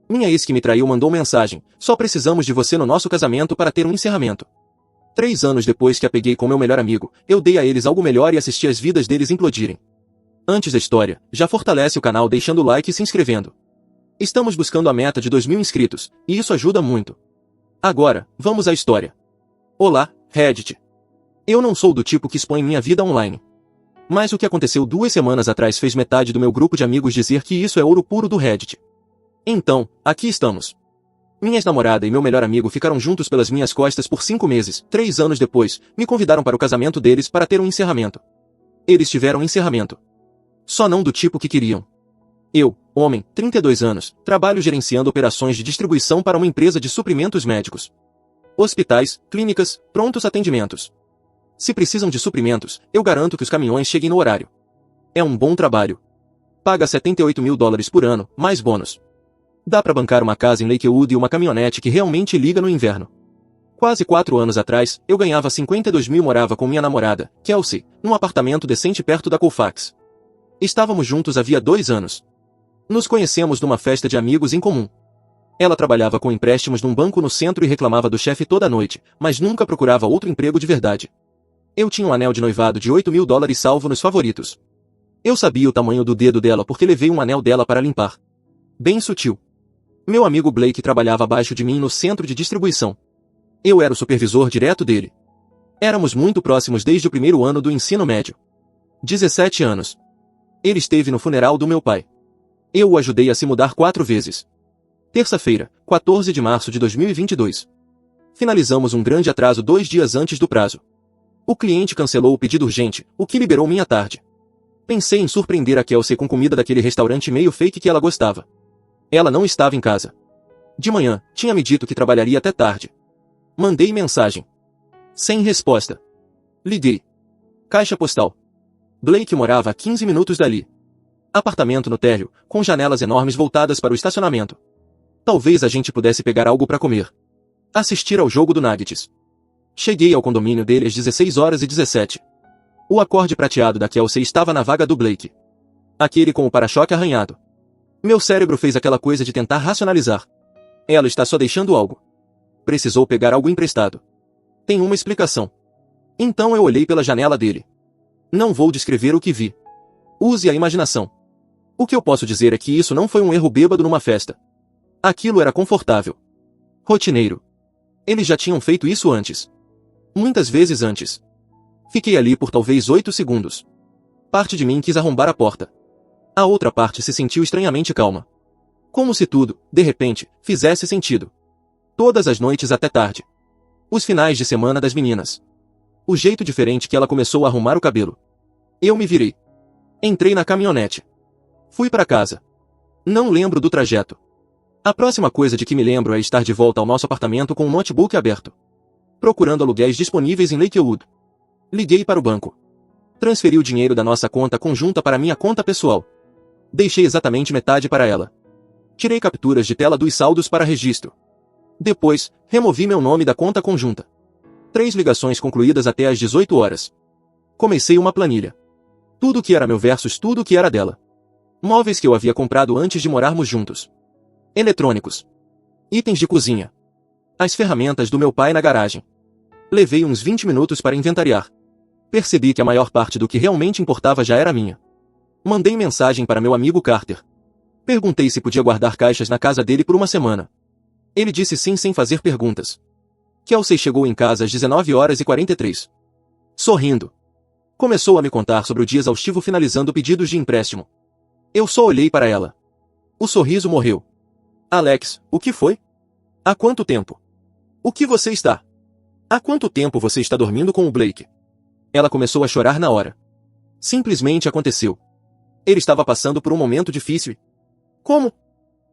Minha ex que me traiu mandou mensagem: só precisamos de você no nosso casamento para ter um encerramento. 3 anos depois que a peguei com meu melhor amigo, eu dei a eles algo melhor e assisti as vidas deles implodirem. Antes da história, já fortalece o canal deixando o like e se inscrevendo. Estamos buscando a meta de 2.000 inscritos, e isso ajuda muito. Agora, vamos à história. Olá, Reddit. Eu não sou do tipo que expõe minha vida online. Mas o que aconteceu 2 semanas atrás fez metade do meu grupo de amigos dizer que isso é ouro puro do Reddit. Então, aqui estamos. Minha ex-namorada e meu melhor amigo ficaram juntos pelas minhas costas por 5 meses. 3 anos depois, me convidaram para o casamento deles para ter um encerramento. Eles tiveram um encerramento. Só não do tipo que queriam. Eu, homem, 32 anos, trabalho gerenciando operações de distribuição para uma empresa de suprimentos médicos. Hospitais, clínicas, prontos atendimentos. Se precisam de suprimentos, eu garanto que os caminhões cheguem no horário. É um bom trabalho. Paga $78.000 por ano, mais bônus. Dá para bancar uma casa em Lakewood e uma caminhonete que realmente liga no inverno. Quase 4 anos atrás, eu ganhava 52 mil e morava com minha namorada, Kelsey, num apartamento decente perto da Colfax. Estávamos juntos havia 2 anos. Nos conhecemos numa festa de amigos em comum. Ela trabalhava com empréstimos num banco no centro e reclamava do chefe toda noite, mas nunca procurava outro emprego de verdade. Eu tinha um anel de noivado de $8.000 salvo nos favoritos. Eu sabia o tamanho do dedo dela porque levei um anel dela para limpar. Bem sutil. Meu amigo Blake trabalhava abaixo de mim no centro de distribuição. Eu era o supervisor direto dele. Éramos muito próximos desde o primeiro ano do ensino médio. 17 anos. Ele esteve no funeral do meu pai. Eu o ajudei a se mudar 4 vezes. Terça-feira, 14 de março de 2022. Finalizamos um grande atraso 2 dias antes do prazo. O cliente cancelou o pedido urgente, o que liberou minha tarde. Pensei em surpreender a Kelsey com comida daquele restaurante meio fake que ela gostava. Ela não estava em casa. De manhã, tinha me dito que trabalharia até tarde. Mandei mensagem. Sem resposta. Liguei. Caixa postal. Blake morava a 15 minutos dali. Apartamento no térreo, com janelas enormes voltadas para o estacionamento. Talvez a gente pudesse pegar algo para comer. Assistir ao jogo do Nuggets. Cheguei ao condomínio dele às 16h17. O acorde prateado da Kelsey estava na vaga do Blake. Aquele com o para-choque arranhado. Meu cérebro fez aquela coisa de tentar racionalizar. Ela está só deixando algo. Precisou pegar algo emprestado. Tem uma explicação. Então eu olhei pela janela dele. Não vou descrever o que vi. Use a imaginação. O que eu posso dizer é que isso não foi um erro bêbado numa festa. Aquilo era confortável. Rotineiro. Eles já tinham feito isso antes. Muitas vezes antes. Fiquei ali por talvez 8 segundos. Parte de mim quis arrombar a porta. A outra parte se sentiu estranhamente calma. Como se tudo, de repente, fizesse sentido. Todas as noites até tarde. Os finais de semana das meninas. O jeito diferente que ela começou a arrumar o cabelo. Eu me virei. Entrei na caminhonete. Fui para casa. Não lembro do trajeto. A próxima coisa de que me lembro é estar de volta ao nosso apartamento com o notebook aberto. Procurando aluguéis disponíveis em Lakewood. Liguei para o banco. Transferi o dinheiro da nossa conta conjunta para minha conta pessoal. Deixei exatamente metade para ela. Tirei capturas de tela dos saldos para registro. Depois, removi meu nome da conta conjunta. 3 ligações concluídas até às 18 horas. Comecei uma planilha. Tudo que era meu versus tudo que era dela. Móveis que eu havia comprado antes de morarmos juntos. Eletrônicos. Itens de cozinha. As ferramentas do meu pai na garagem. Levei uns 20 minutos para inventariar. Percebi que a maior parte do que realmente importava já era minha. Mandei mensagem para meu amigo Carter. Perguntei se podia guardar caixas na casa dele por uma semana. Ele disse sim sem fazer perguntas. Kelsey chegou em casa às 19h43. Sorrindo. Começou a me contar sobre o dia exaustivo finalizando pedidos de empréstimo. Eu só olhei para ela. O sorriso morreu. Alex, o que foi? Há quanto tempo? O que você está? Há quanto tempo você está dormindo com o Blake? Ela começou a chorar na hora. Simplesmente aconteceu. Ele estava passando por um momento difícil. Como?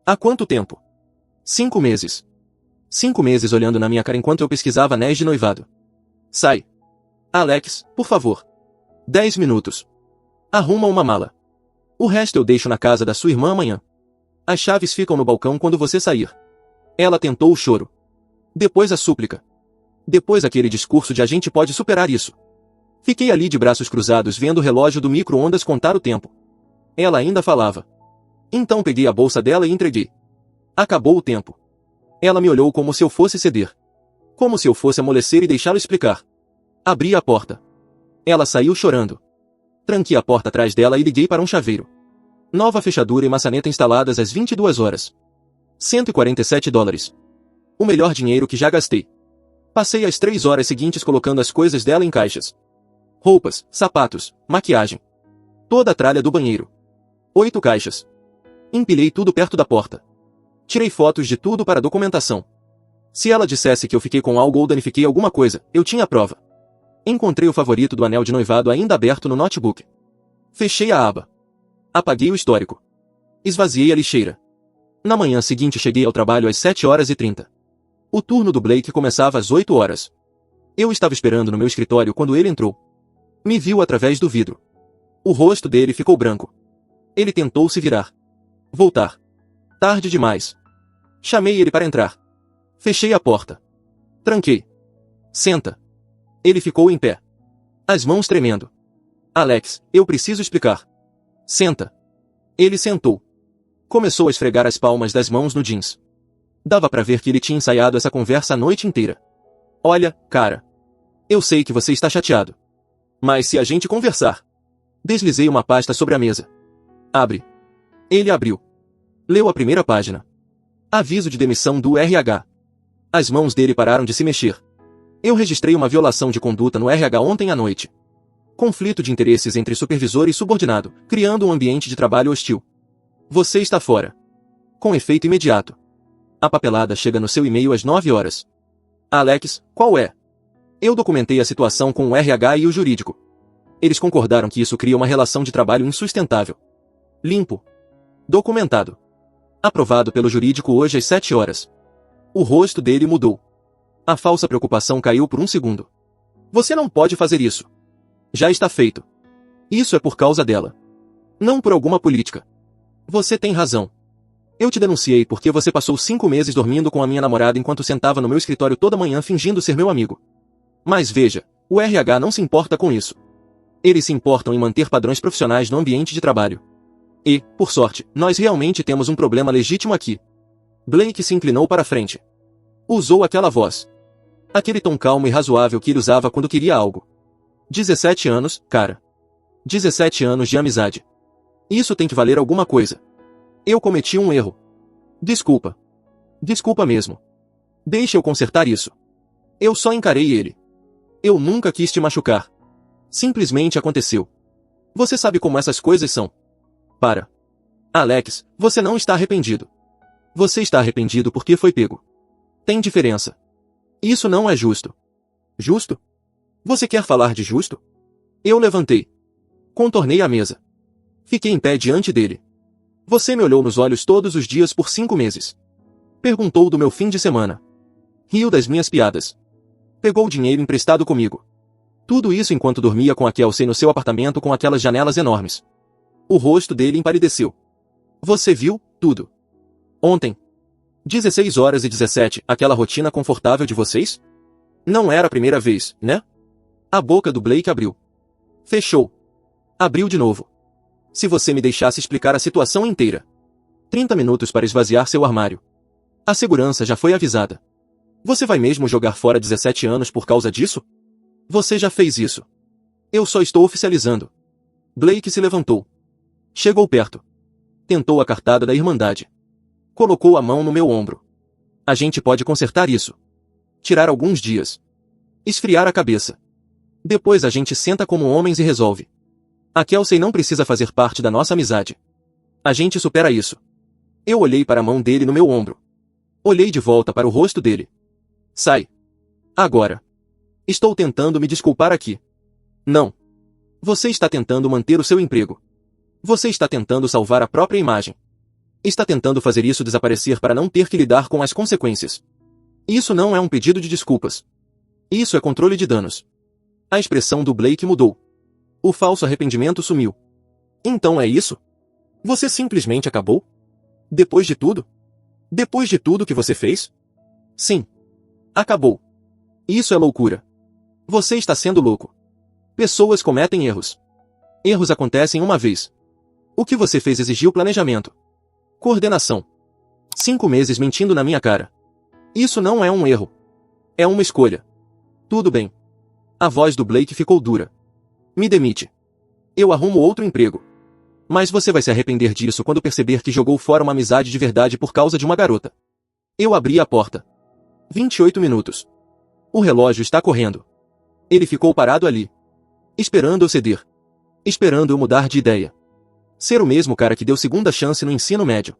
Há quanto tempo? 5 meses. 5 meses olhando na minha cara enquanto eu pesquisava anéis de noivado. Sai. Alex, por favor. 10 minutos. Arruma uma mala. O resto eu deixo na casa da sua irmã amanhã. As chaves ficam no balcão quando você sair. Ela tentou o choro. Depois a súplica. Depois aquele discurso de a gente pode superar isso. Fiquei ali de braços cruzados vendo o relógio do micro-ondas contar o tempo. Ela ainda falava. Então peguei a bolsa dela e entreguei. Acabou o tempo. Ela me olhou como se eu fosse ceder. Como se eu fosse amolecer e deixá-lo explicar. Abri a porta. Ela saiu chorando. Tranquei a porta atrás dela e liguei para um chaveiro. Nova fechadura e maçaneta instaladas às 22 horas. $147. O melhor dinheiro que já gastei. Passei as 3 horas seguintes colocando as coisas dela em caixas. Roupas, sapatos, maquiagem. Toda a tralha do banheiro. 8 caixas. Empilhei tudo perto da porta. Tirei fotos de tudo para documentação. Se ela dissesse que eu fiquei com algo ou danifiquei alguma coisa, eu tinha prova. Encontrei o favorito do anel de noivado ainda aberto no notebook. Fechei a aba. Apaguei o histórico. Esvaziei a lixeira. Na manhã seguinte cheguei ao trabalho às 7h30. O turno do Blake começava às 8 horas. Eu estava esperando no meu escritório quando ele entrou. Me viu através do vidro. O rosto dele ficou branco. Ele tentou se virar. Voltar. Tarde demais. Chamei ele para entrar. Fechei a porta. Tranquei. Senta. Ele ficou em pé. As mãos tremendo. Alex, eu preciso explicar. Senta. Ele sentou. Começou a esfregar as palmas das mãos no jeans. Dava para ver que ele tinha ensaiado essa conversa a noite inteira. Olha, cara. Eu sei que você está chateado. Mas se a gente conversar... Deslizei uma pasta sobre a mesa. Abre. Ele abriu. Leu a primeira página. Aviso de demissão do RH. As mãos dele pararam de se mexer. Eu registrei uma violação de conduta no RH ontem à noite. Conflito de interesses entre supervisor e subordinado, criando um ambiente de trabalho hostil. Você está fora. Com efeito imediato. A papelada chega no seu e-mail às 9 horas. Alex, qual é? Eu documentei a situação com o RH e o jurídico. Eles concordaram que isso cria uma relação de trabalho insustentável. Limpo. Documentado. Aprovado pelo jurídico hoje às 7 horas. O rosto dele mudou. A falsa preocupação caiu por um segundo. Você não pode fazer isso. Já está feito. Isso é por causa dela. Não por alguma política. Você tem razão. Eu te denunciei porque você passou 5 meses dormindo com a minha namorada enquanto sentava no meu escritório toda manhã fingindo ser meu amigo. Mas veja, o RH não se importa com isso. Eles se importam em manter padrões profissionais no ambiente de trabalho. E, por sorte, nós realmente temos um problema legítimo aqui. Blake se inclinou para a frente. Usou aquela voz. Aquele tom calmo e razoável que ele usava quando queria algo. 17 anos, cara. 17 anos de amizade. Isso tem que valer alguma coisa. Eu cometi um erro. Desculpa. Desculpa mesmo. Deixe eu consertar isso. Eu só encarei ele. Eu nunca quis te machucar. Simplesmente aconteceu. Você sabe como essas coisas são. Para. Alex, você não está arrependido. Você está arrependido porque foi pego. Tem diferença. Isso não é justo. Justo? Você quer falar de justo? Eu levantei. Contornei a mesa. Fiquei em pé diante dele. Você me olhou nos olhos todos os dias por 5 meses. Perguntou do meu fim de semana. Riu das minhas piadas. Pegou dinheiro emprestado comigo. Tudo isso enquanto dormia com a Kelsey no seu apartamento com aquelas janelas enormes. O rosto dele empalideceu. Você viu tudo. Ontem. 16h17, aquela rotina confortável de vocês? Não era a primeira vez, né? A boca do Blake abriu. Fechou. Abriu de novo. Se você me deixasse explicar a situação inteira. 30 minutos para esvaziar seu armário. A segurança já foi avisada. Você vai mesmo jogar fora 17 anos por causa disso? Você já fez isso. Eu só estou oficializando. Blake se levantou. Chegou perto. Tentou a cartada da Irmandade. Colocou a mão no meu ombro. A gente pode consertar isso. Tirar alguns dias. Esfriar a cabeça. Depois a gente senta como homens e resolve. A Kelsey não precisa fazer parte da nossa amizade. A gente supera isso. Eu olhei para a mão dele no meu ombro. Olhei de volta para o rosto dele. Sai. Agora. Estou tentando me desculpar aqui. Não. Você está tentando manter o seu emprego. Você está tentando salvar a própria imagem. Está tentando fazer isso desaparecer para não ter que lidar com as consequências. Isso não é um pedido de desculpas. Isso é controle de danos. A expressão do Blake mudou. O falso arrependimento sumiu. Então é isso? Você simplesmente acabou? Depois de tudo? Depois de tudo que você fez? Sim. Acabou. Isso é loucura. Você está sendo louco. Pessoas cometem erros. Erros acontecem uma vez. O que você fez exigiu planejamento. Coordenação. 5 meses mentindo na minha cara. Isso não é um erro. É uma escolha. Tudo bem. A voz do Blake ficou dura. Me demite. Eu arrumo outro emprego. Mas você vai se arrepender disso quando perceber que jogou fora uma amizade de verdade por causa de uma garota. Eu abri a porta. 28 minutos. O relógio está correndo. Ele ficou parado ali. Esperando eu ceder. Esperando eu mudar de ideia. Ser o mesmo cara que deu segunda chance no ensino médio.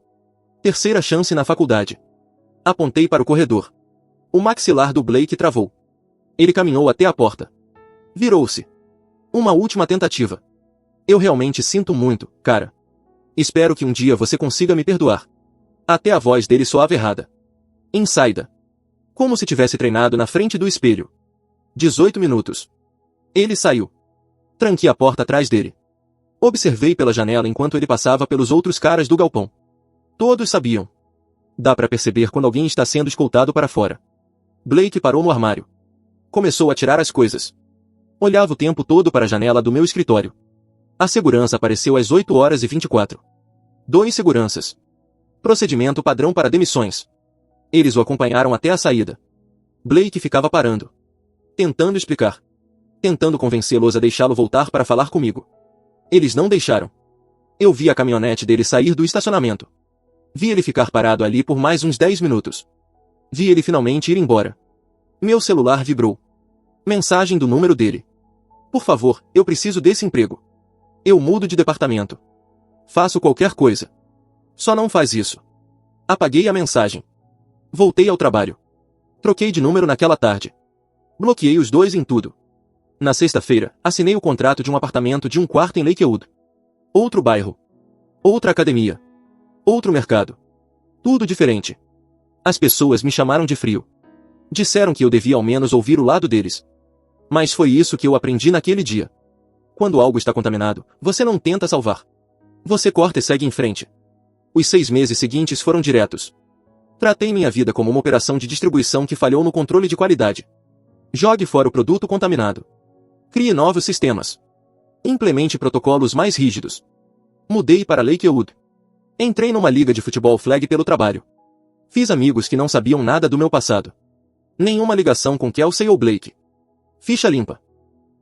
Terceira chance na faculdade. Apontei para o corredor. O maxilar do Blake travou. Ele caminhou até a porta. Virou-se. Uma última tentativa. Eu realmente sinto muito, cara. Espero que um dia você consiga me perdoar. Até a voz dele soava errada. Insaida. Como se tivesse treinado na frente do espelho. 18 minutos. Ele saiu. Tranquei a porta atrás dele. Observei pela janela enquanto ele passava pelos outros caras do galpão. Todos sabiam. Dá pra perceber quando alguém está sendo escoltado para fora. Blake parou no armário. Começou a tirar as coisas. Olhava o tempo todo para a janela do meu escritório. A segurança apareceu às 8h24. 2 seguranças. Procedimento padrão para demissões. Eles o acompanharam até a saída. Blake ficava parando. Tentando explicar. Tentando convencê-los a deixá-lo voltar para falar comigo. Eles não deixaram. Eu vi a caminhonete dele sair do estacionamento. Vi ele ficar parado ali por mais uns 10 minutos. Vi ele finalmente ir embora. Meu celular vibrou. Mensagem do número dele. Por favor, eu preciso desse emprego. Eu mudo de departamento. Faço qualquer coisa. Só não faz isso. Apaguei a mensagem. Voltei ao trabalho. Troquei de número naquela tarde. Bloqueei os dois em tudo. Na sexta-feira, assinei o contrato de um apartamento de 1 quarto em Lakewood. Outro bairro. Outra academia. Outro mercado. Tudo diferente. As pessoas me chamaram de frio. Disseram que eu devia ao menos ouvir o lado deles. Mas foi isso que eu aprendi naquele dia. Quando algo está contaminado, você não tenta salvar. Você corta e segue em frente. Os 6 meses seguintes foram diretos. Tratei minha vida como uma operação de distribuição que falhou no controle de qualidade. Jogue fora o produto contaminado. Crie novos sistemas. Implemente protocolos mais rígidos. Mudei para Lakewood. Entrei numa liga de futebol flag pelo trabalho. Fiz amigos que não sabiam nada do meu passado. Nenhuma ligação com Kelsey ou Blake. Ficha limpa.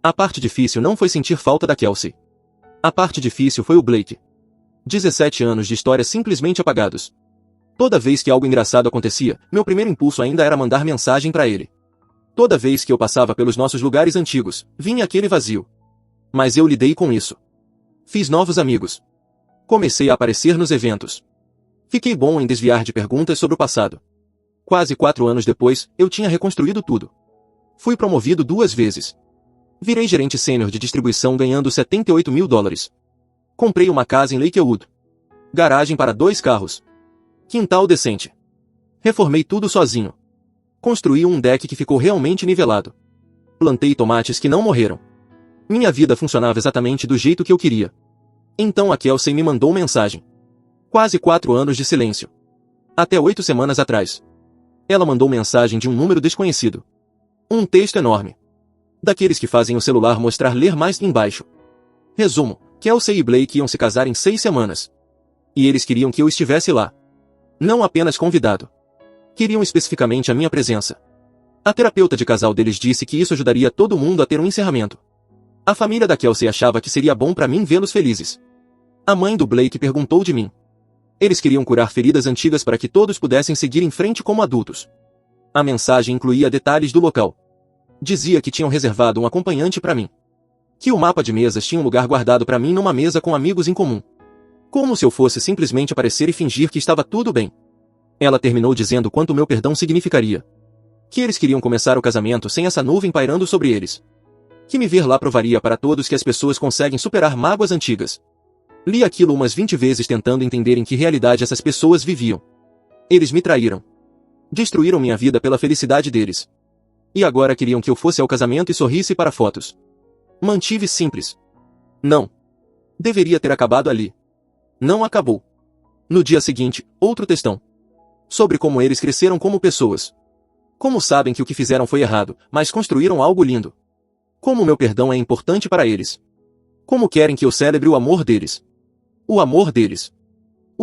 A parte difícil não foi sentir falta da Kelsey. A parte difícil foi o Blake. 17 anos de história simplesmente apagados. Toda vez que algo engraçado acontecia, meu primeiro impulso ainda era mandar mensagem para ele. Toda vez que eu passava pelos nossos lugares antigos, vinha aquele vazio. Mas eu lidei com isso. Fiz novos amigos. Comecei a aparecer nos eventos. Fiquei bom em desviar de perguntas sobre o passado. Quase 4 anos depois, eu tinha reconstruído tudo. Fui promovido 2 vezes. Virei gerente sênior de distribuição ganhando $78 mil. Comprei uma casa em Lakewood. Garagem para 2 carros. Quintal decente. Reformei tudo sozinho. Construí um deck que ficou realmente nivelado. Plantei tomates que não morreram. Minha vida funcionava exatamente do jeito que eu queria. Então a Kelsey me mandou mensagem. Quase 4 anos de silêncio. Até 8 semanas atrás. Ela mandou mensagem de um número desconhecido. Um texto enorme. Daqueles que fazem o celular mostrar ler mais embaixo. Resumo, Kelsey e Blake iam se casar em 6 semanas. E eles queriam que eu estivesse lá. Não apenas convidado. Queriam especificamente a minha presença. A terapeuta de casal deles disse que isso ajudaria todo mundo a ter um encerramento. A família da Kelsey achava que seria bom para mim vê-los felizes. A mãe do Blake perguntou de mim. Eles queriam curar feridas antigas para que todos pudessem seguir em frente como adultos. A mensagem incluía detalhes do local. Dizia que tinham reservado um acompanhante para mim. Que o mapa de mesas tinha um lugar guardado para mim numa mesa com amigos em comum. Como se eu fosse simplesmente aparecer e fingir que estava tudo bem. Ela terminou dizendo quanto meu perdão significaria. Que eles queriam começar o casamento sem essa nuvem pairando sobre eles. Que me ver lá provaria para todos que as pessoas conseguem superar mágoas antigas. Li aquilo umas 20 vezes tentando entender em que realidade essas pessoas viviam. Eles me traíram. Destruíram minha vida pela felicidade deles. E agora queriam que eu fosse ao casamento e sorrisse para fotos. Mantive simples. Não. Deveria ter acabado ali. Não acabou. No dia seguinte, outro textão. Sobre como eles cresceram como pessoas. Como sabem que o que fizeram foi errado, mas construíram algo lindo. Como meu perdão é importante para eles. Como querem que eu celebre o amor deles. O amor deles.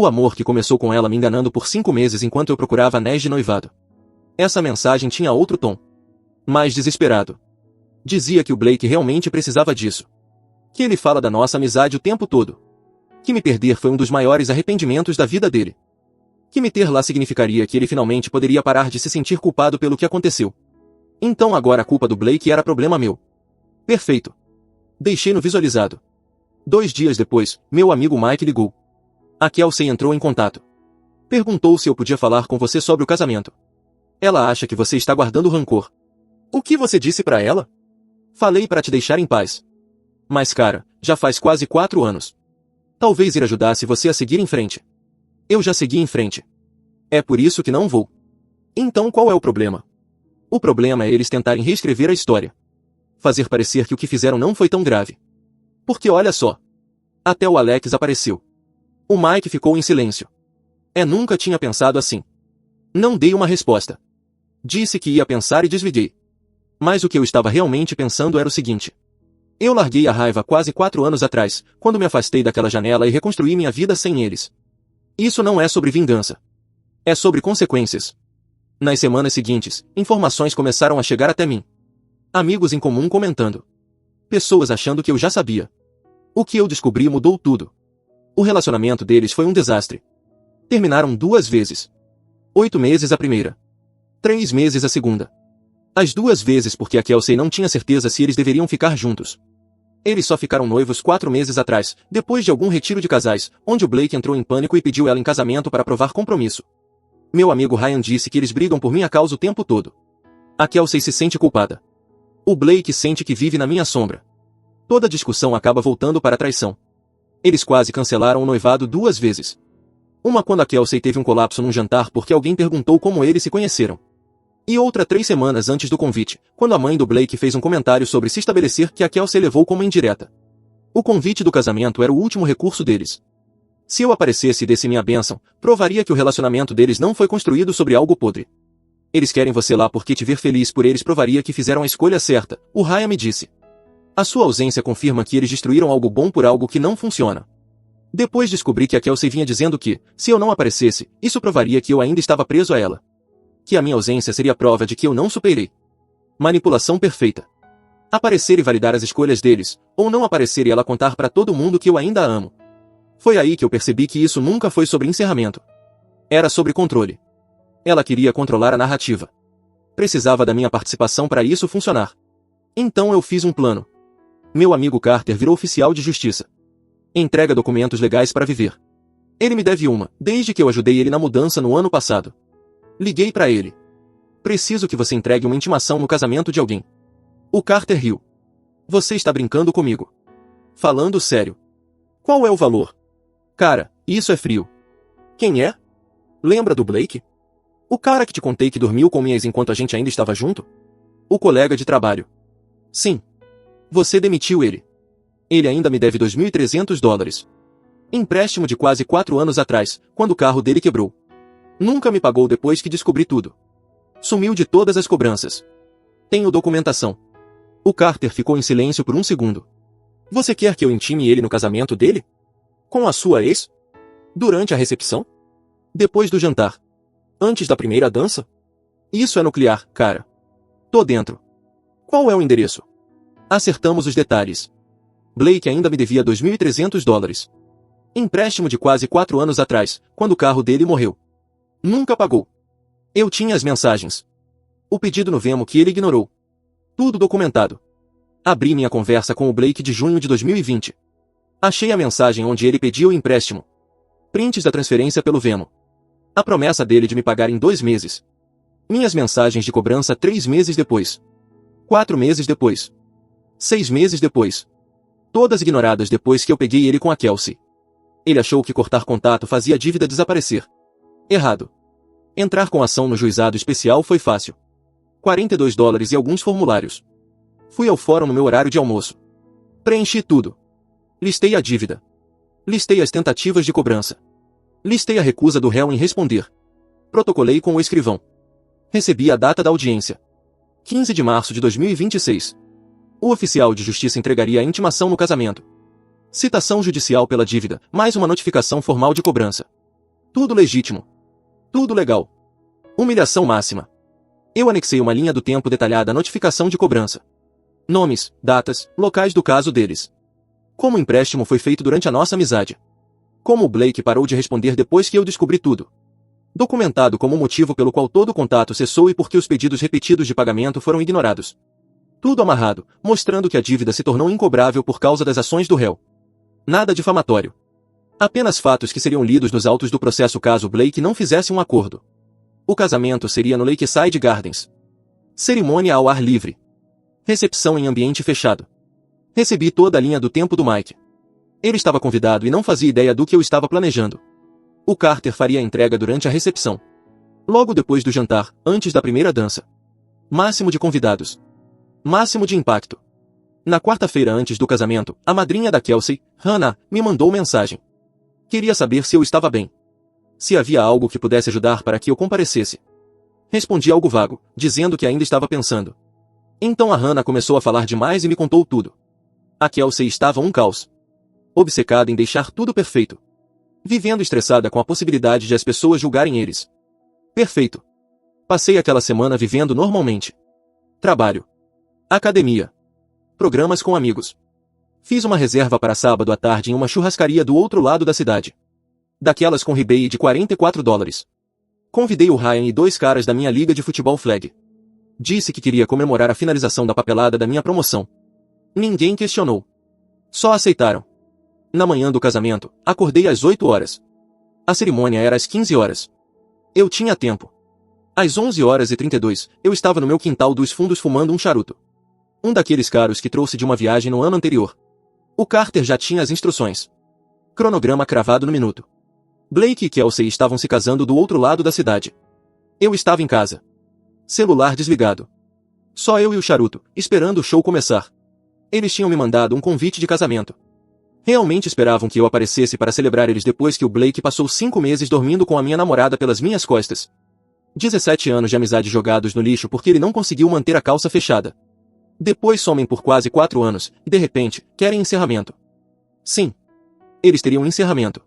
O amor que começou com ela me enganando por 5 meses enquanto eu procurava anéis de noivado. Essa mensagem tinha outro tom. Mais desesperado. Dizia que o Blake realmente precisava disso. Que ele fala da nossa amizade o tempo todo. Que me perder foi um dos maiores arrependimentos da vida dele. Que me ter lá significaria que ele finalmente poderia parar de se sentir culpado pelo que aconteceu. Então agora a culpa do Blake era problema meu. Perfeito. Deixei-no visualizado. 2 dias depois, meu amigo Mike ligou. A Kelsey entrou em contato. Perguntou se eu podia falar com você sobre o casamento. Ela acha que você está guardando rancor. O que você disse pra ela? Falei para te deixar em paz. Mas cara, já faz quase 4 anos. Talvez ir ajudasse você a seguir em frente. Eu já segui em frente. É por isso que não vou. Então qual é o problema? O problema é eles tentarem reescrever a história. Fazer parecer que o que fizeram não foi tão grave. Porque olha só. Até o Alex apareceu. O Mike ficou em silêncio. Nunca tinha pensado assim. Não dei uma resposta. Disse que ia pensar e desliguei. Mas o que eu estava realmente pensando era o seguinte. Eu larguei a raiva quase 4 anos atrás, quando me afastei daquela janela e reconstruí minha vida sem eles. Isso não é sobre vingança. É sobre consequências. Nas semanas seguintes, informações começaram a chegar até mim. Amigos em comum comentando. Pessoas achando que eu já sabia. O que eu descobri mudou tudo. O relacionamento deles foi um desastre. Terminaram 2 vezes. 8 meses a primeira. 3 meses a segunda. As 2 vezes porque a Kelsey não tinha certeza se eles deveriam ficar juntos. Eles só ficaram noivos 4 meses atrás, depois de algum retiro de casais, onde o Blake entrou em pânico e pediu ela em casamento para provar compromisso. Meu amigo Ryan disse que eles brigam por minha causa o tempo todo. A Kelsey se sente culpada. O Blake sente que vive na minha sombra. Toda discussão acaba voltando para a traição. Eles quase cancelaram o noivado 2 vezes. Uma quando a Kelsey teve um colapso num jantar porque alguém perguntou como eles se conheceram. E outra 3 semanas antes do convite, quando a mãe do Blake fez um comentário sobre se estabelecer que a Kelsey levou como indireta. O convite do casamento era o último recurso deles. Se eu aparecesse e desse minha bênção, provaria que o relacionamento deles não foi construído sobre algo podre. Eles querem você lá porque te ver feliz por eles provaria que fizeram a escolha certa, o Ryan me disse. A sua ausência confirma que eles destruíram algo bom por algo que não funciona. Depois descobri que a Kelsey vinha dizendo que, se eu não aparecesse, isso provaria que eu ainda estava preso a ela. Que a minha ausência seria prova de que eu não superei. Manipulação perfeita. Aparecer e validar as escolhas deles, ou não aparecer e ela contar para todo mundo que eu ainda a amo. Foi aí que eu percebi que isso nunca foi sobre encerramento. Era sobre controle. Ela queria controlar a narrativa. Precisava da minha participação para isso funcionar. Então eu fiz um plano. Meu amigo Carter virou oficial de justiça. Entrega documentos legais para viver. Ele me deve uma, desde que eu ajudei ele na mudança no ano passado. Liguei para ele. Preciso que você entregue uma intimação no casamento de alguém. O Carter riu. Você está brincando comigo. Falando sério. Qual é o valor? Cara, isso é frio. Quem é? Lembra do Blake? O cara que te contei que dormiu com minha ex enquanto a gente ainda estava junto? O colega de trabalho. Sim. Você demitiu ele. Ele ainda me deve $2.300. Empréstimo de quase 4 anos atrás, quando o carro dele quebrou. Nunca me pagou depois que descobri tudo. Sumiu de todas as cobranças. Tenho documentação. O Carter ficou em silêncio por um segundo. Você quer que eu intime ele no casamento dele? Com a sua ex? Durante a recepção? Depois do jantar? Antes da primeira dança? Isso é nuclear, cara. Tô dentro. Qual é o endereço? Acertamos os detalhes. Blake ainda me devia $2.300. Empréstimo de quase 4 anos atrás, quando o carro dele morreu. Nunca pagou. Eu tinha as mensagens. O pedido no Venmo que ele ignorou. Tudo documentado. Abri minha conversa com o Blake de junho de 2020. Achei a mensagem onde ele pediu o empréstimo. Prints da transferência pelo Venmo. A promessa dele de me pagar em 2 meses. Minhas mensagens de cobrança 3 meses depois. 4 meses depois. 6 meses depois. Todas ignoradas depois que eu peguei ele com a Kelsey. Ele achou que cortar contato fazia a dívida desaparecer. Errado. Entrar com ação no juizado especial foi fácil. $42 e alguns formulários. Fui ao fórum no meu horário de almoço. Preenchi tudo. Listei a dívida. Listei as tentativas de cobrança. Listei a recusa do réu em responder. Protocolei com o escrivão. Recebi a data da audiência. 15 de março de 2026. O oficial de justiça entregaria a intimação no casamento. Citação judicial pela dívida, mais uma notificação formal de cobrança. Tudo legítimo. Tudo legal. Humilhação máxima. Eu anexei uma linha do tempo detalhada à notificação de cobrança. Nomes, datas, locais do caso deles. Como o empréstimo foi feito durante a nossa amizade. Como o Blake parou de responder depois que eu descobri tudo. Documentado como o motivo pelo qual todo o contato cessou e por que os pedidos repetidos de pagamento foram ignorados. Tudo amarrado, mostrando que a dívida se tornou incobrável por causa das ações do réu. Nada difamatório. Apenas fatos que seriam lidos nos autos do processo caso Blake não fizesse um acordo. O casamento seria no Lakeside Gardens. Cerimônia ao ar livre. Recepção em ambiente fechado. Recebi toda a linha do tempo do Mike. Ele estava convidado e não fazia ideia do que eu estava planejando. O Carter faria a entrega durante a recepção. Logo depois do jantar, antes da primeira dança. Máximo de convidados. Máximo de impacto. Na quarta-feira antes do casamento, a madrinha da Kelsey, Hannah, me mandou mensagem. Queria saber se eu estava bem. Se havia algo que pudesse ajudar para que eu comparecesse. Respondi algo vago, dizendo que ainda estava pensando. Então a Hannah começou a falar demais e me contou tudo. A Kelsey estava um caos. Obcecada em deixar tudo perfeito. Vivendo estressada com a possibilidade de as pessoas julgarem eles. Perfeito. Passei aquela semana vivendo normalmente. Trabalho. Academia. Programas com amigos. Fiz uma reserva para sábado à tarde em uma churrascaria do outro lado da cidade. Daquelas com rebate de $44. Convidei o Ryan e 2 caras da minha liga de futebol flag. Disse que queria comemorar a finalização da papelada da minha promoção. Ninguém questionou. Só aceitaram. Na manhã do casamento, acordei às 8 horas. A cerimônia era às 15 horas. Eu tinha tempo. Às 11h32, eu estava no meu quintal dos fundos fumando um charuto. Um daqueles caros que trouxe de uma viagem no ano anterior. O Carter já tinha as instruções. Cronograma cravado no minuto. Blake e Kelsey estavam se casando do outro lado da cidade. Eu estava em casa. Celular desligado. Só eu e o charuto, esperando o show começar. Eles tinham me mandado um convite de casamento. Realmente esperavam que eu aparecesse para celebrar eles depois que o Blake passou 5 meses dormindo com a minha namorada pelas minhas costas. 17 anos de amizade jogados no lixo porque ele não conseguiu manter a calça fechada. Depois somem por quase 4 anos, e de repente, querem encerramento. Sim. Eles teriam encerramento.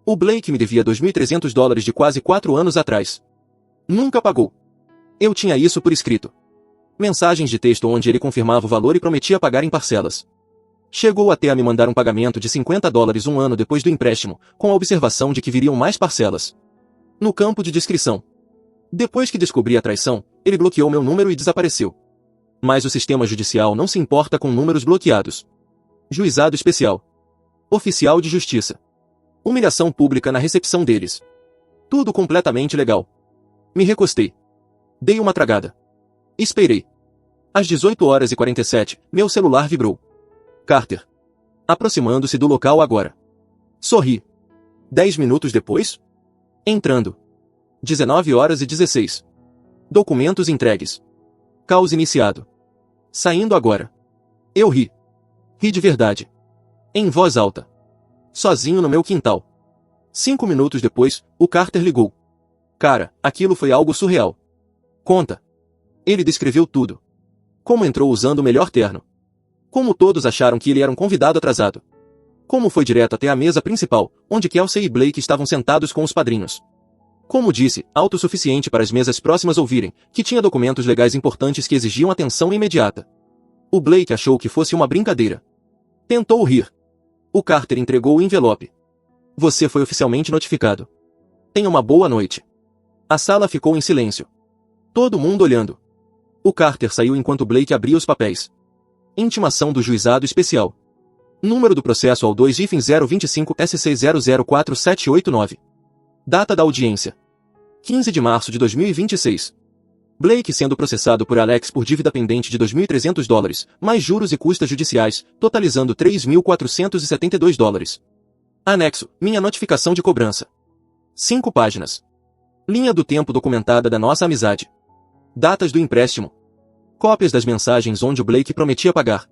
O Blake me devia $2.300 de quase 4 anos atrás. Nunca pagou. Eu tinha isso por escrito. Mensagens de texto onde ele confirmava o valor e prometia pagar em parcelas. Chegou até a me mandar um pagamento de $50 um ano depois do empréstimo, com a observação de que viriam mais parcelas. No campo de descrição. Depois que descobri a traição, ele bloqueou meu número e desapareceu. Mas o sistema judicial não se importa com números bloqueados. Juizado especial. Oficial de justiça. Humilhação pública na recepção deles. Tudo completamente legal. Me recostei. Dei uma tragada. Esperei. Às 18h47, meu celular vibrou. Carter. Aproximando-se do local agora. Sorri. 10 minutos depois? Entrando. 19h16. Documentos entregues. Caos iniciado. Saindo agora. Eu ri. Ri de verdade. Em voz alta. Sozinho no meu quintal. 5 minutos depois, o Carter ligou. Cara, aquilo foi algo surreal. Conta. Ele descreveu tudo. Como entrou usando o melhor terno. Como todos acharam que ele era um convidado atrasado. Como foi direto até a mesa principal, onde Kelsey e Blake estavam sentados com os padrinhos. Como disse, autossuficiente para as mesas próximas ouvirem, que tinha documentos legais importantes que exigiam atenção imediata. O Blake achou que fosse uma brincadeira. Tentou rir. O Carter entregou o envelope. Você foi oficialmente notificado. Tenha uma boa noite. A sala ficou em silêncio. Todo mundo olhando. O Carter saiu enquanto Blake abria os papéis. Intimação do juizado especial. Número do processo ao 2-025 S60044789. Data da audiência. 15 de março de 2026. Blake sendo processado por Alex por dívida pendente de $2.300, mais juros e custas judiciais, totalizando $3.472. Anexo, minha notificação de cobrança. 5 páginas. Linha do tempo documentada da nossa amizade. Datas do empréstimo. Cópias das mensagens onde o Blake prometia pagar.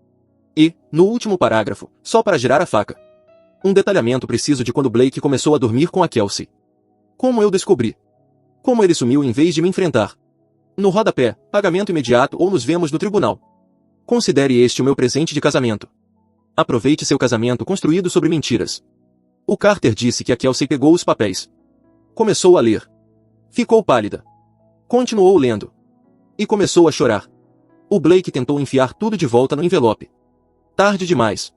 E, no último parágrafo, só para girar a faca. Um detalhamento preciso de quando Blake começou a dormir com a Kelsey. Como eu descobri. Como ele sumiu em vez de me enfrentar. No rodapé, pagamento imediato ou nos vemos no tribunal. Considere este o meu presente de casamento. Aproveite seu casamento construído sobre mentiras. O Carter disse que a Kelsey pegou os papéis. Começou a ler. Ficou pálida. Continuou lendo. E começou a chorar. O Blake tentou enfiar tudo de volta no envelope. Tarde demais.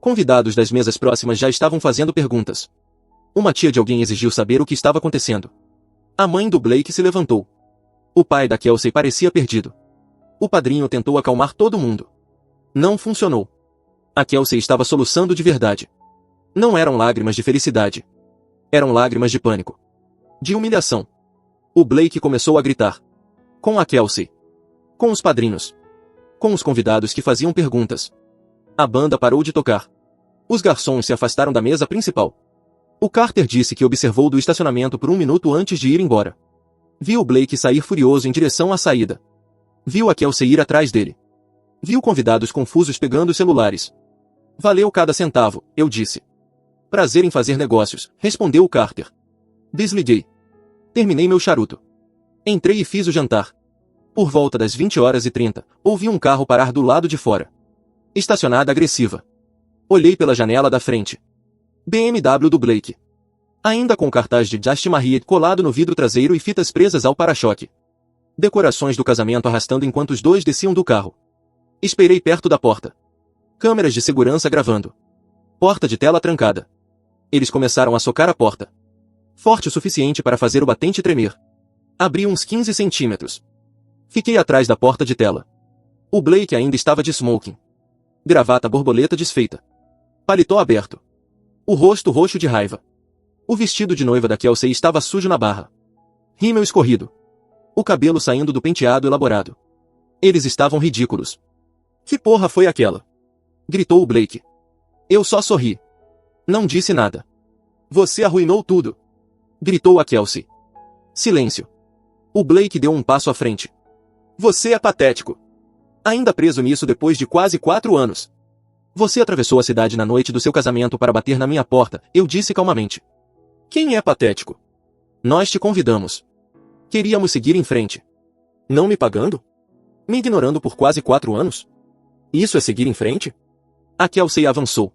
Convidados das mesas próximas já estavam fazendo perguntas. Uma tia de alguém exigiu saber o que estava acontecendo. A mãe do Blake se levantou. O pai da Kelsey parecia perdido. O padrinho tentou acalmar todo mundo. Não funcionou. A Kelsey estava soluçando de verdade. Não eram lágrimas de felicidade. Eram lágrimas de pânico. De humilhação. O Blake começou a gritar. Com a Kelsey. Com os padrinhos. Com os convidados que faziam perguntas. A banda parou de tocar. Os garçons se afastaram da mesa principal. O Carter disse que observou do estacionamento por 1 minuto antes de ir embora. Viu o Blake sair furioso em direção à saída. Viu a Kelsey ir atrás dele. Viu convidados confusos pegando os celulares. Valeu cada centavo, eu disse. Prazer em fazer negócios, respondeu o Carter. Desliguei. Terminei meu charuto. Entrei e fiz o jantar. Por volta das 20h30, ouvi um carro parar do lado de fora. Estacionada agressiva. Olhei pela janela da frente. BMW do Blake. Ainda com cartaz de Just Married colado no vidro traseiro e fitas presas ao para-choque. Decorações do casamento arrastando enquanto os dois desciam do carro. Esperei perto da porta. Câmeras de segurança gravando. Porta de tela trancada. Eles começaram a socar a porta. Forte o suficiente para fazer o batente tremer. Abri uns 15 centímetros. Fiquei atrás da porta de tela. O Blake ainda estava de smoking. Gravata borboleta desfeita. Paletó aberto. O rosto roxo de raiva. O vestido de noiva da Kelsey estava sujo na barra. Rímel escorrido. O cabelo saindo do penteado elaborado. Eles estavam ridículos. Que porra foi aquela? Gritou o Blake. Eu só sorri. Não disse nada. Você arruinou tudo. Gritou a Kelsey. Silêncio. O Blake deu um passo à frente. Você é patético. Ainda preso nisso depois de quase 4 anos. Você atravessou a cidade na noite do seu casamento para bater na minha porta, eu disse calmamente. Quem é patético? Nós te convidamos. Queríamos seguir em frente. Não me pagando? Me ignorando por quase 4 anos? Isso é seguir em frente? A Kelsey avançou.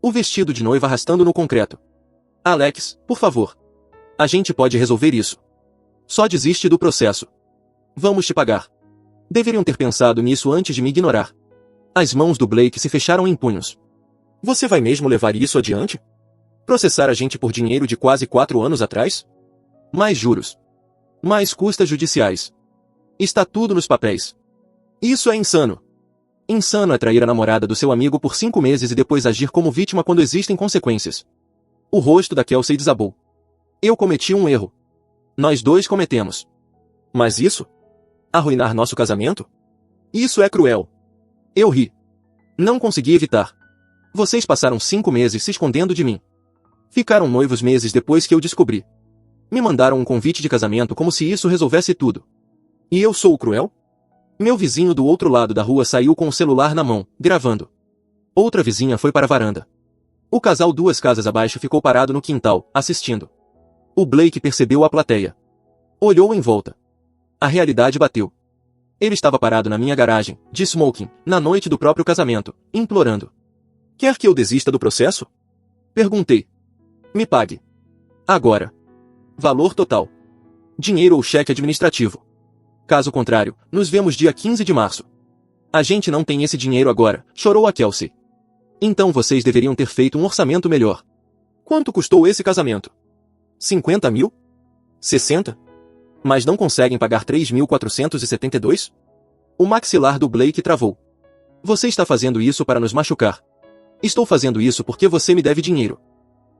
O vestido de noiva arrastando no concreto. Alex, por favor. A gente pode resolver isso. Só desiste do processo. Vamos te pagar. Deveriam ter pensado nisso antes de me ignorar. As mãos do Blake se fecharam em punhos. Você vai mesmo levar isso adiante? Processar a gente por dinheiro de quase 4 anos atrás? Mais juros. Mais custas judiciais. Está tudo nos papéis. Isso é insano. Insano é trair a namorada do seu amigo por 5 meses e depois agir como vítima quando existem consequências. O rosto da Kelsey desabou. Eu cometi um erro. Nós dois cometemos. Mas isso? Arruinar nosso casamento? Isso é cruel. Eu ri. Não consegui evitar. Vocês passaram 5 meses se escondendo de mim. Ficaram noivos meses depois que eu descobri. Me mandaram um convite de casamento como se isso resolvesse tudo. E eu sou o cruel? Meu vizinho do outro lado da rua saiu com o celular na mão, gravando. Outra vizinha foi para a varanda. O casal 2 casas abaixo ficou parado no quintal, assistindo. O Blake percebeu a plateia. Olhou em volta. A realidade bateu. Ele estava parado na minha garagem, de smoking, na noite do próprio casamento, implorando. Quer que eu desista do processo? Perguntei. Me pague. Agora. Valor total. Dinheiro ou cheque administrativo. Caso contrário, nos vemos dia 15 de março. A gente não tem esse dinheiro agora, chorou a Kelsey. Então vocês deveriam ter feito um orçamento melhor. Quanto custou esse casamento? 50 mil? 60? Mas não conseguem pagar 3.472? O maxilar do Blake travou. Você está fazendo isso para nos machucar. Estou fazendo isso porque você me deve dinheiro.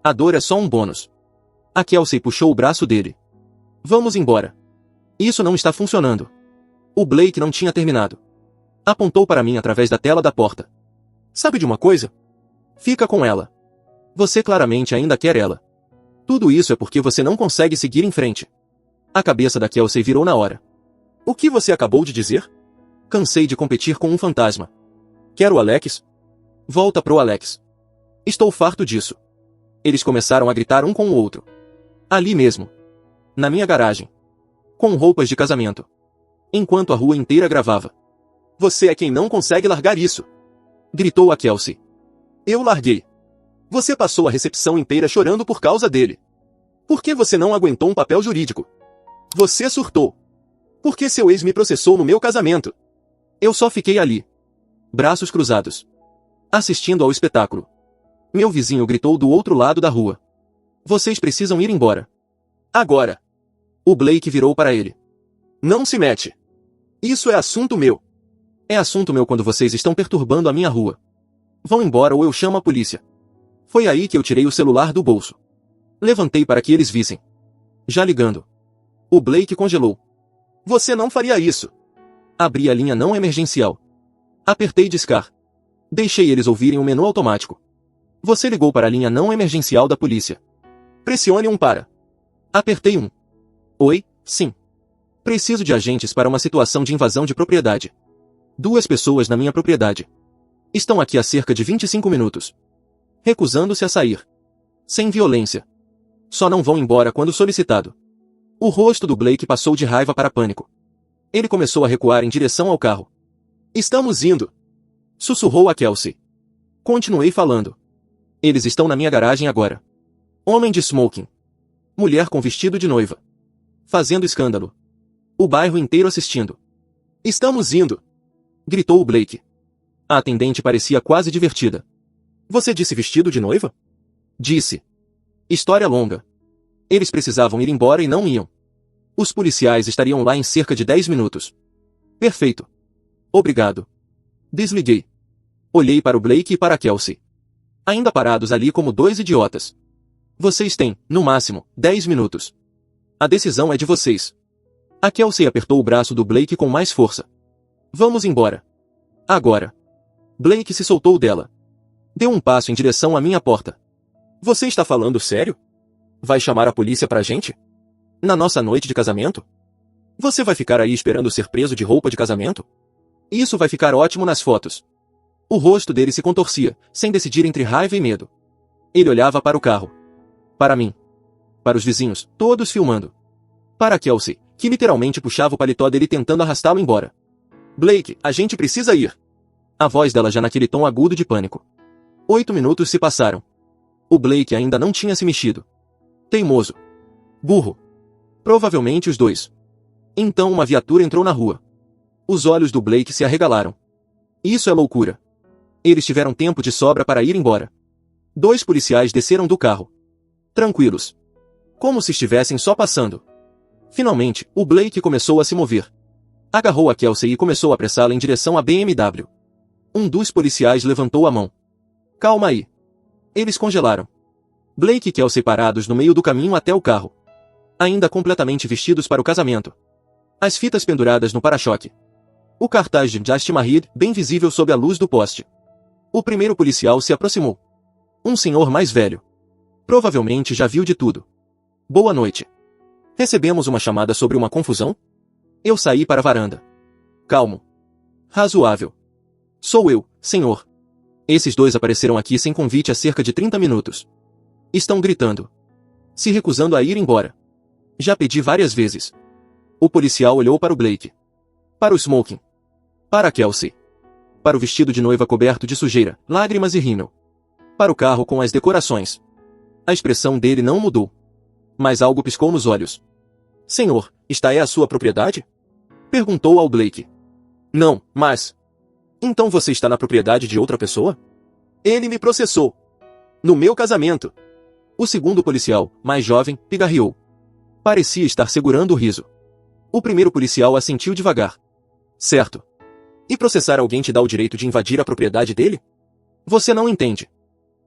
A dor é só um bônus. A Kelsey puxou o braço dele. Vamos embora. Isso não está funcionando. O Blake não tinha terminado. Apontou para mim através da tela da porta. Sabe de uma coisa? Fica com ela. Você claramente ainda quer ela. Tudo isso é porque você não consegue seguir em frente. A cabeça da Kelsey virou na hora. O que você acabou de dizer? Cansei de competir com um fantasma. Quer o Alex? Volta pro Alex. Estou farto disso. Eles começaram a gritar um com o outro. Ali mesmo. Na minha garagem. Com roupas de casamento. Enquanto a rua inteira gravava. Você é quem não consegue largar isso. Gritou a Kelsey. Eu larguei. Você passou a recepção inteira chorando por causa dele. Por que você não aguentou um papel jurídico? Você surtou. Por que seu ex me processou no meu casamento? Eu só fiquei ali, braços cruzados, assistindo ao espetáculo. Meu vizinho gritou do outro lado da rua. Vocês precisam ir embora. Agora. O Blake virou para ele. Não se mete. Isso é assunto meu. É assunto meu quando vocês estão perturbando a minha rua. Vão embora ou eu chamo a polícia. Foi aí que eu tirei o celular do bolso. Levantei para que eles vissem. Já ligando. O Blake congelou. Você não faria isso. Abri a linha não emergencial. Apertei discar. Deixei eles ouvirem o menu automático. Você ligou para a linha não emergencial da polícia. Pressione 1 para. Apertei 1. Oi, sim. Preciso de agentes para uma situação de invasão de propriedade. 2 pessoas na minha propriedade. Estão aqui há cerca de 25 minutos. Recusando-se a sair. Sem violência. Só não vão embora quando solicitado. O rosto do Blake passou de raiva para pânico. Ele começou a recuar em direção ao carro. Estamos indo. Sussurrou a Kelsey. Continuei falando. Eles estão na minha garagem agora. Homem de smoking. Mulher com vestido de noiva. Fazendo escândalo. O bairro inteiro assistindo. Estamos indo. Gritou o Blake. A atendente parecia quase divertida. Você disse vestido de noiva? Disse. História longa. Eles precisavam ir embora e não iam. Os policiais estariam lá em cerca de 10 minutos. Perfeito. Obrigado. Desliguei. Olhei para o Blake e para a Kelsey. Ainda parados ali como 2 idiotas. Vocês têm, no máximo, 10 minutos. A decisão é de vocês. A Kelsey apertou o braço do Blake com mais força. Vamos embora. Agora. Blake se soltou dela. Deu um passo em direção à minha porta. Você está falando sério? Vai chamar a polícia pra gente? Na nossa noite de casamento? Você vai ficar aí esperando ser preso de roupa de casamento? Isso vai ficar ótimo nas fotos. O rosto dele se contorcia, sem decidir entre raiva e medo. Ele olhava para o carro. Para mim. Para os vizinhos, todos filmando. Para Kelsey, que literalmente puxava o paletó dele tentando arrastá-lo embora. Blake, a gente precisa ir. A voz dela já naquele tom agudo de pânico. 8 minutos se passaram. O Blake ainda não tinha se mexido. Teimoso. Burro. Provavelmente os 2. Então uma viatura entrou na rua. Os olhos do Blake se arregalaram. Isso é loucura. Eles tiveram tempo de sobra para ir embora. 2 policiais desceram do carro. Tranquilos. Como se estivessem só passando. Finalmente, o Blake começou a se mover. Agarrou a Kelsey e começou a apressá-la em direção à BMW. Um dos policiais levantou a mão. Calma aí. Eles congelaram. Blake e Kelsey parados no meio do caminho até o carro. Ainda completamente vestidos para o casamento. As fitas penduradas no para-choque. O cartaz de Just Married, bem visível sob a luz do poste. O primeiro policial se aproximou. Um senhor mais velho. Provavelmente já viu de tudo. Boa noite. Recebemos uma chamada sobre uma confusão? Eu saí para a varanda. Calmo. Razoável. Sou eu, senhor. Esses 2 apareceram aqui sem convite há cerca de 30 minutos. Estão gritando. Se recusando a ir embora. Já pedi várias vezes. O policial olhou para o Blake. Para o smoking. Para a Kelsey. Para o vestido de noiva coberto de sujeira, lágrimas e rímel. Para o carro com as decorações. A expressão dele não mudou. Mas algo piscou nos olhos. Senhor, esta é a sua propriedade? Perguntou ao Blake. Não, mas... Então você está na propriedade de outra pessoa? Ele me processou. No meu casamento. O segundo policial, mais jovem, pigarreou. Parecia estar segurando o riso. O primeiro policial assentiu devagar. Certo. E processar alguém te dá o direito de invadir a propriedade dele? Você não entende.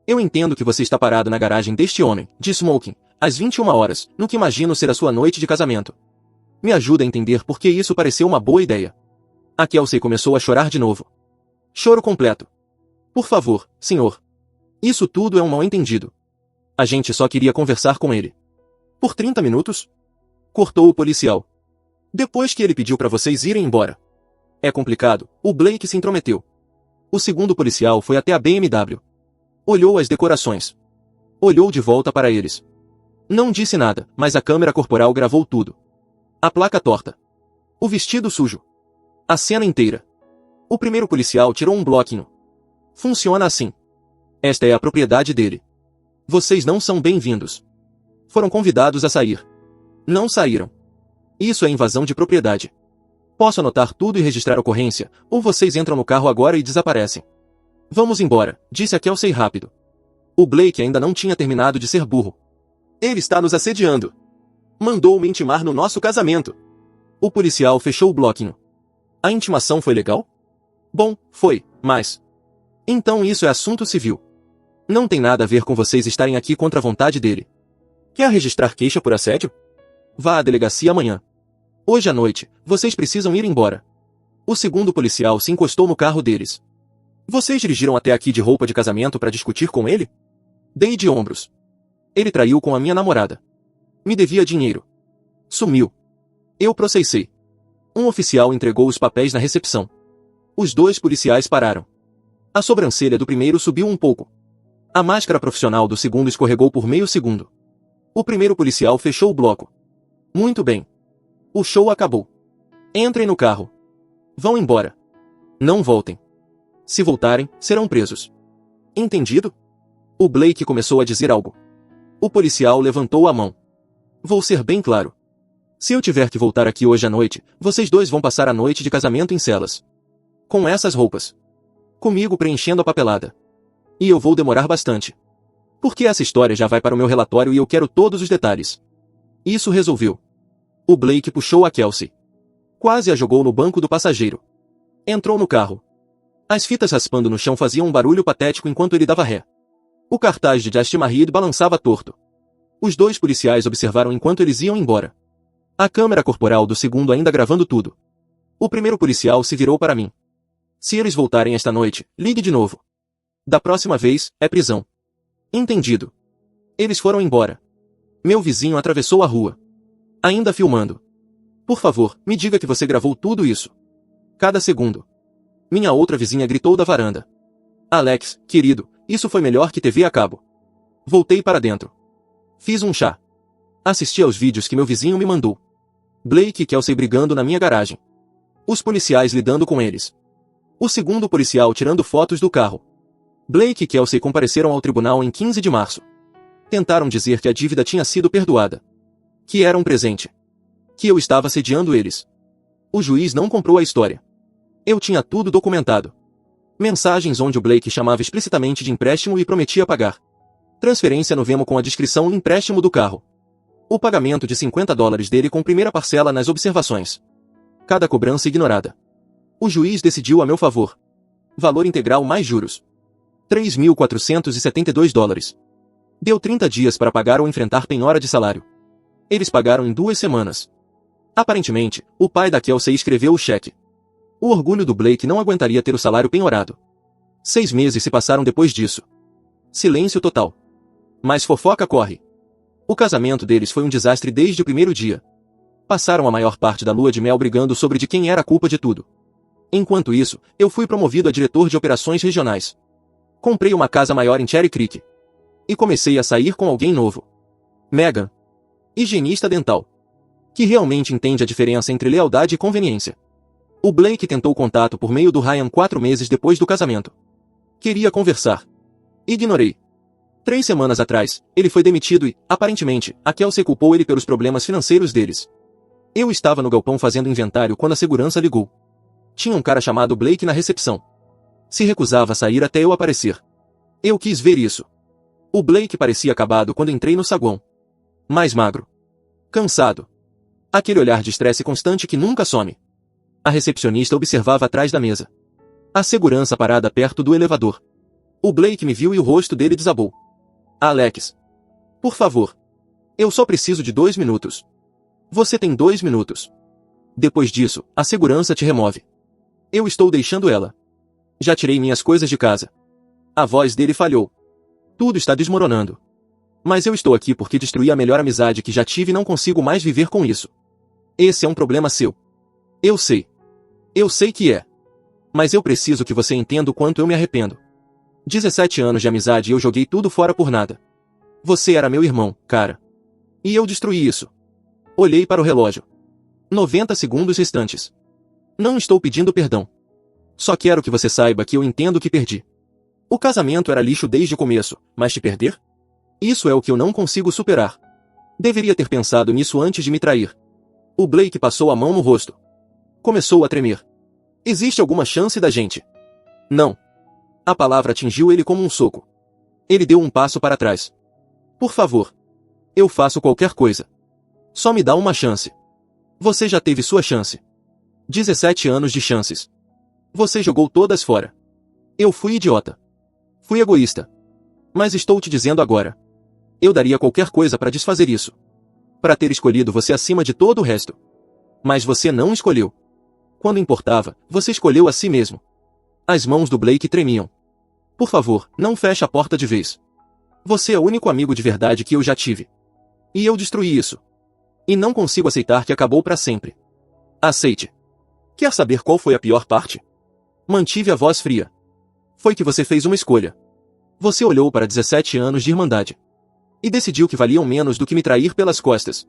Eu entendo que você está parado na garagem deste homem, de smoking, às 21 horas, no que imagino ser a sua noite de casamento. Me ajuda a entender por que isso pareceu uma boa ideia. A Kelsey começou a chorar de novo. Choro completo. Por favor, senhor. Isso tudo é um mal-entendido. A gente só queria conversar com ele. Por 30 minutos? Cortou o policial. Depois que ele pediu para vocês irem embora. É complicado, o Blake se intrometeu. O segundo policial foi até a BMW. Olhou as decorações. Olhou de volta para eles. Não disse nada, mas a câmera corporal gravou tudo. A placa torta. O vestido sujo. A cena inteira. O primeiro policial tirou um bloquinho. Funciona assim. Esta é a propriedade dele. Vocês não são bem-vindos. Foram convidados a sair. Não saíram. Isso é invasão de propriedade. Posso anotar tudo e registrar a ocorrência, ou vocês entram no carro agora e desaparecem. Vamos embora, disse a Kelsey rápido. O Blake ainda não tinha terminado de ser burro. Ele está nos assediando. Mandou-me intimar no nosso casamento. O policial fechou o bloquinho. A intimação foi legal? Bom, foi, mas... Então isso é assunto civil. Não tem nada a ver com vocês estarem aqui contra a vontade dele. Quer registrar queixa por assédio? Vá à delegacia amanhã. Hoje à noite, vocês precisam ir embora. O segundo policial se encostou no carro deles. Vocês dirigiram até aqui de roupa de casamento para discutir com ele? Dei de ombros. Ele traiu com a minha namorada. Me devia dinheiro. Sumiu. Eu processei. Um oficial entregou os papéis na recepção. Os dois policiais pararam. A sobrancelha do primeiro subiu um pouco. A máscara profissional do segundo escorregou por meio segundo. O primeiro policial fechou o bloco. Muito bem. O show acabou. Entrem no carro. Vão embora. Não voltem. Se voltarem, serão presos. Entendido? O Blake começou a dizer algo. O policial levantou a mão. Vou ser bem claro. Se eu tiver que voltar aqui hoje à noite, vocês dois vão passar a noite de casamento em celas. Com essas roupas. Comigo preenchendo a papelada. E eu vou demorar bastante. Porque essa história já vai para o meu relatório e eu quero todos os detalhes. Isso resolveu. O Blake puxou a Kelsey. Quase a jogou no banco do passageiro. Entrou no carro. As fitas raspando no chão faziam um barulho patético enquanto ele dava ré. O cartaz de Just Married balançava torto. Os dois policiais observaram enquanto eles iam embora. A câmera corporal do segundo ainda gravando tudo. O primeiro policial se virou para mim. Se eles voltarem esta noite, ligue de novo. Da próxima vez, é prisão. Entendido. Eles foram embora. Meu vizinho atravessou a rua. Ainda filmando. Por favor, me diga que você gravou tudo isso. Cada segundo. Minha outra vizinha gritou da varanda. Alex, querido, isso foi melhor que TV a cabo. Voltei para dentro. Fiz um chá. Assisti aos vídeos que meu vizinho me mandou. Blake e Kelsey brigando na minha garagem. Os policiais lidando com eles. O segundo policial tirando fotos do carro. Blake e Kelsey compareceram ao tribunal em 15 de março. Tentaram dizer que a dívida tinha sido perdoada. Que era um presente. Que eu estava assediando eles. O juiz não comprou a história. Eu tinha tudo documentado. Mensagens onde o Blake chamava explicitamente de empréstimo e prometia pagar. Transferência no Venmo com a descrição empréstimo do carro. O pagamento de $50 dele com primeira parcela nas observações. Cada cobrança ignorada. O juiz decidiu a meu favor. Valor integral mais juros. $3.472. Deu 30 dias para pagar ou enfrentar penhora de salário. Eles pagaram em 2 semanas. Aparentemente, o pai da Kelsey escreveu o cheque. O orgulho do Blake não aguentaria ter o salário penhorado. 6 meses se passaram depois disso. Silêncio total. Mas fofoca corre. O casamento deles foi um desastre desde o primeiro dia. Passaram a maior parte da lua de mel brigando sobre de quem era a culpa de tudo. Enquanto isso, eu fui promovido a diretor de operações regionais. Comprei uma casa maior em Cherry Creek. E comecei a sair com alguém novo. Megan. Higienista dental. Que realmente entende a diferença entre lealdade e conveniência. O Blake tentou contato por meio do Ryan 4 meses depois do casamento. Queria conversar. Ignorei. 3 semanas atrás, ele foi demitido e, aparentemente, a Kelsey culpou ele pelos problemas financeiros deles. Eu estava no galpão fazendo inventário quando a segurança ligou. Tinha um cara chamado Blake na recepção. Se recusava a sair até eu aparecer. Eu quis ver isso. O Blake parecia acabado quando entrei no saguão. Mais magro. Cansado. Aquele olhar de estresse constante que nunca some. A recepcionista observava atrás da mesa. A segurança parada perto do elevador. O Blake me viu e o rosto dele desabou. Alex. Por favor. Eu só preciso de 2 minutos. Você tem 2 minutos. Depois disso, a segurança te remove. Eu estou deixando ela. Já tirei minhas coisas de casa. A voz dele falhou. Tudo está desmoronando. Mas eu estou aqui porque destruí a melhor amizade que já tive e não consigo mais viver com isso. Esse é um problema seu. Eu sei. Eu sei que é. Mas eu preciso que você entenda o quanto eu me arrependo. 17 anos de amizade e eu joguei tudo fora por nada. Você era meu irmão, cara. E eu destruí isso. Olhei para o relógio. 90 segundos restantes. Não estou pedindo perdão. Só quero que você saiba que eu entendo que perdi. O casamento era lixo desde o começo, mas te perder? Isso é o que eu não consigo superar. Deveria ter pensado nisso antes de me trair. O Blake passou a mão no rosto. Começou a tremer. Existe alguma chance da gente? Não. A palavra atingiu ele como um soco. Ele deu um passo para trás. Por favor. Eu faço qualquer coisa. Só me dá uma chance. Você já teve sua chance. 17 anos de chances. Você jogou todas fora. Eu fui idiota. Fui egoísta. Mas estou te dizendo agora. Eu daria qualquer coisa para desfazer isso. Para ter escolhido você acima de todo o resto. Mas você não escolheu. Quando importava, você escolheu a si mesmo. As mãos do Blake tremiam. Por favor, não feche a porta de vez. Você é o único amigo de verdade que eu já tive. E eu destruí isso. E não consigo aceitar que acabou para sempre. Aceite. Quer saber qual foi a pior parte? Mantive a voz fria. Foi que você fez uma escolha. Você olhou para 17 anos de irmandade. E decidiu que valiam menos do que me trair pelas costas.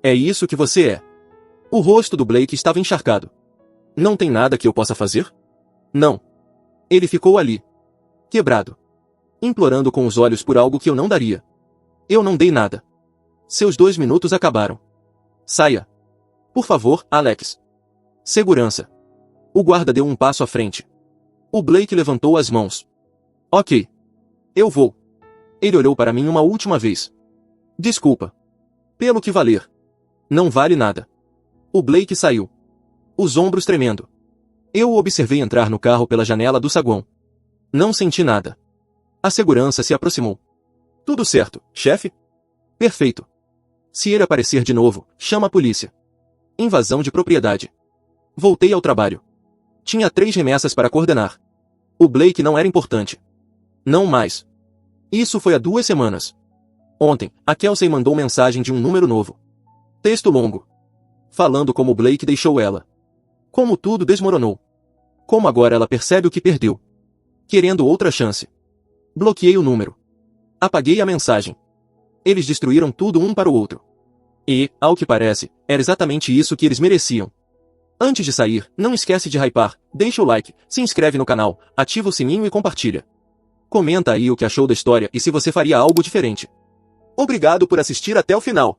É isso que você é. O rosto do Blake estava encharcado. Não tem nada que eu possa fazer? Não. Ele ficou ali. Quebrado. Implorando com os olhos por algo que eu não daria. Eu não dei nada. Seus 2 minutos acabaram. Saia. Por favor, Alex. Segurança. O guarda deu um passo à frente. O Blake levantou as mãos. Ok. Eu vou. Ele olhou para mim uma última vez. Desculpa. Pelo que valer. Não vale nada. O Blake saiu. Os ombros tremendo. Eu o observei entrar no carro pela janela do saguão. Não senti nada. A segurança se aproximou. Tudo certo, chefe? Perfeito. Se ele aparecer de novo, chama a polícia. Invasão de propriedade. Voltei ao trabalho. Tinha 3 remessas para coordenar. O Blake não era importante. Não mais. Isso foi há 2 semanas. Ontem, a Kelsey mandou mensagem de um número novo. Texto longo. Falando como o Blake deixou ela. Como tudo desmoronou. Como agora ela percebe o que perdeu. Querendo outra chance. Bloqueei o número. Apaguei a mensagem. Eles destruíram tudo um para o outro. E, ao que parece, era exatamente isso que eles mereciam. Antes de sair, não esquece de hypar, deixa o like, se inscreve no canal, ativa o sininho e compartilha. Comenta aí o que achou da história e se você faria algo diferente. Obrigado por assistir até o final.